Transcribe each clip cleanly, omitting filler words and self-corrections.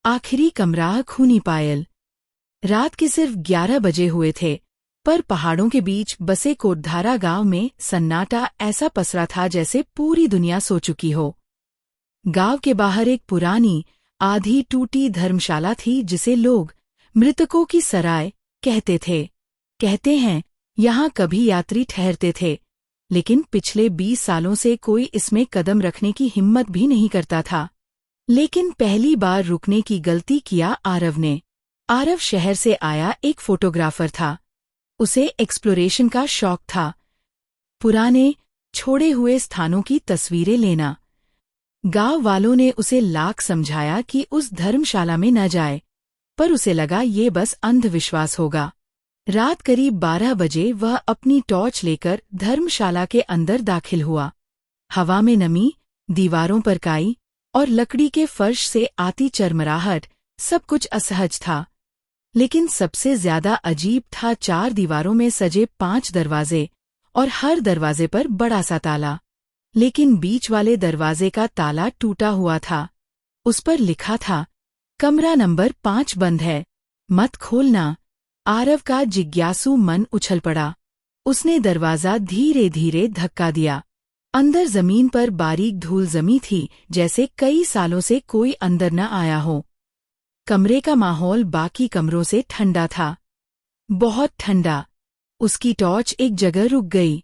आखिरी कमरा खूनी पायल। रात के सिर्फ 11 बजे हुए थे, पर पहाड़ों के बीच बसे कोटधारा गांव में सन्नाटा ऐसा पसरा था जैसे पूरी दुनिया सो चुकी हो। गांव के बाहर एक पुरानी, आधी टूटी धर्मशाला थी जिसे लोग मृतकों की सराय कहते थे। कहते हैं यहाँ कभी यात्री ठहरते थे, लेकिन पिछले 20 सालों से कोई इसमें कदम रखने की हिम्मत भी नहीं करता था। लेकिन पहली बार रुकने की गलती किया आरव ने। आरव शहर से आया एक फोटोग्राफर था। उसे एक्सप्लोरेशन का शौक था, पुराने छोड़े हुए स्थानों की तस्वीरें लेना। गांव वालों ने उसे लाख समझाया कि उस धर्मशाला में न जाए, पर उसे लगा ये बस अंधविश्वास होगा। रात करीब 12 बजे वह अपनी टॉर्च लेकर धर्मशाला के अंदर दाखिल हुआ। हवा में नमी, दीवारों पर काई और लकड़ी के फर्श से आती चरमराहट, सब कुछ असहज था। लेकिन सबसे ज्यादा अजीब था 4 दीवारों में सजे 5 दरवाजे, और हर दरवाजे पर बड़ा सा ताला। लेकिन बीच वाले दरवाजे का ताला टूटा हुआ था। उस पर लिखा था, कमरा नंबर 5 बंद है, मत खोलना। आरव का जिज्ञासु मन उछल पड़ा। उसने दरवाजा धीरे धीरे धक्का दिया। अंदर जमीन पर बारीक धूल जमी थी, जैसे कई सालों से कोई अंदर न आया हो। कमरे का माहौल बाकी कमरों से ठंडा था, बहुत ठंडा। उसकी टॉर्च एक जगह रुक गई।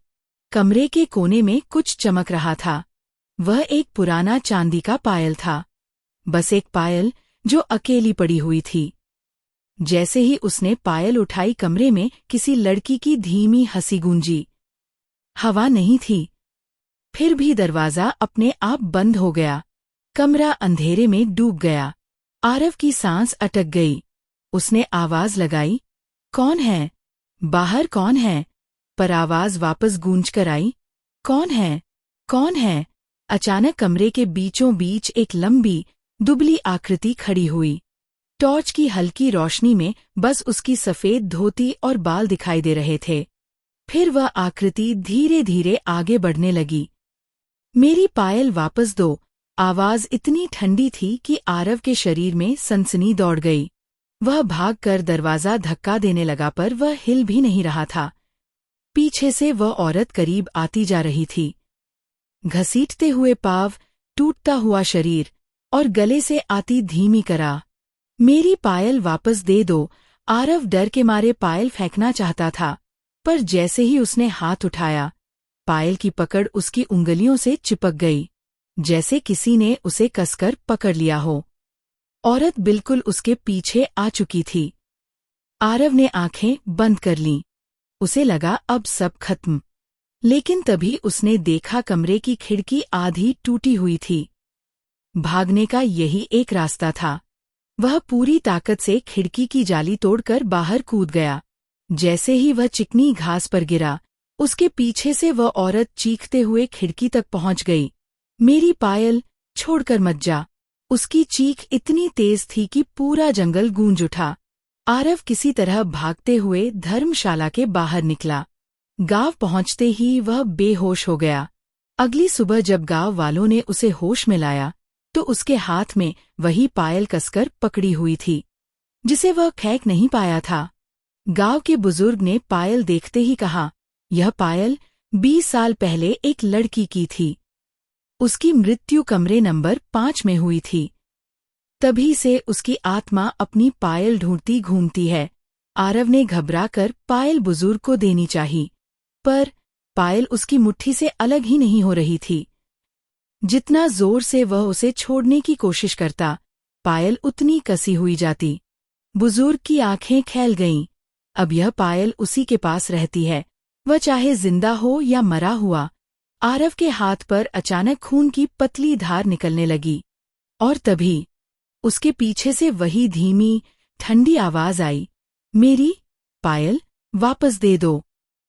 कमरे के कोने में कुछ चमक रहा था। वह एक पुराना चांदी का पायल था, बस एक पायल जो अकेली पड़ी हुई थी। जैसे ही उसने पायल उठाई, कमरे में किसी लड़की की धीमी हंसी गूंजी। हवा नहीं थी, फिर भी दरवाजा अपने आप बंद हो गया। कमरा अंधेरे में डूब गया। आरव की सांस अटक गई। उसने आवाज लगाई, कौन है? बाहर कौन है? पर आवाज वापस गूंज कर आई, कौन है? कौन है? अचानक कमरे के बीचों बीच एक लंबी, दुबली आकृति खड़ी हुई। टॉर्च की हल्की रोशनी में बस उसकी सफेद धोती और बाल दिखाई दे रहे थे। फिर वह आकृति धीरे धीरे आगे बढ़ने लगी। मेरी पायल वापस दो। आवाज इतनी ठंडी थी कि आरव के शरीर में सनसनी दौड़ गई। वह भागकर दरवाजा धक्का देने लगा, पर वह हिल भी नहीं रहा था। पीछे से वह औरत करीब आती जा रही थी। घसीटते हुए पाँव, टूटता हुआ शरीर और गले से आती धीमी करा, मेरी पायल वापस दे दो। आरव डर के मारे पायल फेंकना चाहता था, पर जैसे ही उसने हाथ उठाया, पायल की पकड़ उसकी उंगलियों से चिपक गई, जैसे किसी ने उसे कसकर पकड़ लिया हो। औरत बिल्कुल उसके पीछे आ चुकी थी। आरव ने आंखें बंद कर लीं। उसे लगा अब सब खत्म। लेकिन तभी उसने देखा कमरे की खिड़की आधी टूटी हुई थी। भागने का यही एक रास्ता था। वह पूरी ताकत से खिड़की की जाली तोड़कर बाहर कूद गया। जैसे ही वह चिकनी घास पर गिरा, उसके पीछे से वह औरत चीखते हुए खिड़की तक पहुंच गई, मेरी पायल, छोड़कर मत जा। उसकी चीख इतनी तेज थी कि पूरा जंगल गूंज उठा। आरव किसी तरह भागते हुए धर्मशाला के बाहर निकला। गांव पहुंचते ही वह बेहोश हो गया। अगली सुबह जब गांव वालों ने उसे होश में लाया, तो उसके हाथ में वही पायल कसकर पकड़ी हुई थी, जिसे वह फेंक नहीं पाया था। गांव के बुजुर्ग ने पायल देखते ही कहा, यह पायल 20 साल पहले एक लड़की की थी। उसकी मृत्यु कमरे नंबर 5 में हुई थी। तभी से उसकी आत्मा अपनी पायल ढूंढती घूमती है। आरव ने घबराकर पायल बुजुर्ग को देनी चाहिए, पर पायल उसकी मुट्ठी से अलग ही नहीं हो रही थी। जितना जोर से वह उसे छोड़ने की कोशिश करता, पायल उतनी कसी हुई जाती। बुजुर्ग की आंखें खैल गईं। अब यह पायल उसी के पास रहती है, वह चाहे जिंदा हो या मरा हुआ। आरव के हाथ पर अचानक खून की पतली धार निकलने लगी, और तभी उसके पीछे से वही धीमी, ठंडी आवाज आई, मेरी पायल वापस दे दो।